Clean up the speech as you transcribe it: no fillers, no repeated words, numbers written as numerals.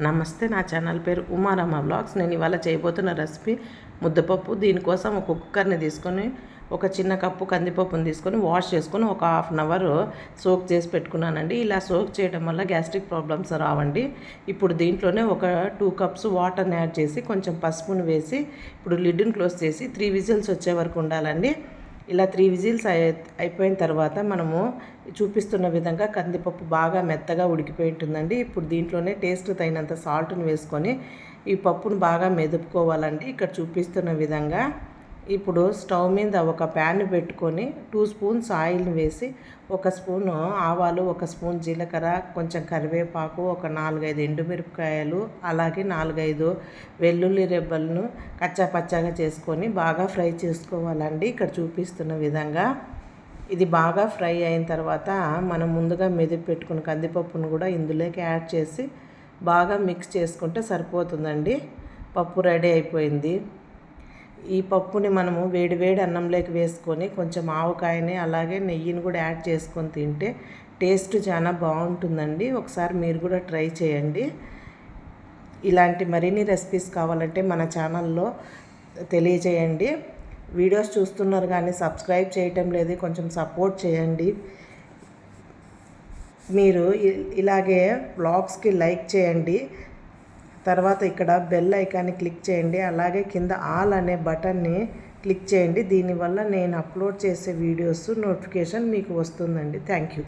నమస్తే, నా ఛానల్ పేరు ఉమారమ్మ వ్లాగ్స్. నేను ఇవాళ చేయబోతున్న రెసిపీ ముద్దపప్పు. దీనికోసం ఒక కుక్కర్ని తీసుకొని ఒక చిన్న కప్పు కందిపప్పుని తీసుకొని వాష్ చేసుకొని ఒక హాఫ్ అన్ అవర్ సోక్ చేసి పెట్టుకున్నానండి. ఇలా సోక్ చేయడం వల్ల గ్యాస్ట్రిక్ ప్రాబ్లమ్స్ రావండి. ఇప్పుడు దీంట్లోనే ఒక 2 కప్స్ వాటర్ని యాడ్ చేసి కొంచెం పసుపుని వేసి ఇప్పుడు లిడ్ని క్లోజ్ చేసి 3 విజిల్స్ వచ్చే వరకు ఉండాలండి. ఇలా 3 విజిల్స్ అయిపోయిన తర్వాత మనము చూపిస్తున్న విధంగా కందిపప్పు బాగా మెత్తగా ఉడికిపోయి ఉంటుందండి. ఇప్పుడు దీంట్లోనే టేస్ట్ తగినంత సాల్ట్ని వేసుకొని ఈ పప్పును బాగా మెదుపుకోవాలండి. ఇక్కడ చూపిస్తున్న విధంగా ఇప్పుడు స్టవ్ మీద ఒక ప్యాన్ పెట్టుకొని 2 స్పూన్స్ ఆయిల్ని వేసి 1 స్పూను ఆవాలు, 1 స్పూన్ జీలకర్ర, కొంచెం కరివేపాకు, ఒక 4-5 ఎండుమిరపకాయలు, అలాగే 4-5 వెల్లుల్లి రెబ్బలను కచ్చాపచ్చాగా చేసుకొని బాగా ఫ్రై చేసుకోవాలండి. ఇక్కడ చూపిస్తున్న విధంగా ఇది బాగా ఫ్రై అయిన తర్వాత మనం ముందుగా మెదిపి పెట్టుకున్న కందిపప్పును కూడా ఇందులోకి యాడ్ చేసి బాగా మిక్స్ చేసుకుంటే సరిపోతుందండి. పప్పు రెడీ అయిపోయింది. ఈ పప్పుని మనము వేడి అన్నంలోకి వేసుకొని కొంచెం ఆవకాయని అలాగే నెయ్యిని కూడా యాడ్ చేసుకొని తింటే టేస్ట్ చాలా బాగుంటుందండి. ఒకసారి మీరు కూడా ట్రై చేయండి. ఇలాంటి మరిన్ని రెసిపీస్ కావాలంటే మన ఛానల్లో తెలియజేయండి. వీడియోస్ చూస్తున్నారు కానీ సబ్స్క్రైబ్ చేయటం లేదు, కొంచెం సపోర్ట్ చేయండి. మీరు ఇలాగే వ్లాగ్స్కి లైక్ చేయండి. తర్వాత ఇక్కడ బెల్ ఐకాన్ని క్లిక్ చేయండి. అలాగే కింద ఆల్ అనే బటన్ని క్లిక్ చేయండి. దీనివల్ల నేను అప్లోడ్ చేసే వీడియోస్ నోటిఫికేషన్ మీకు వస్తుందండి. Thank you.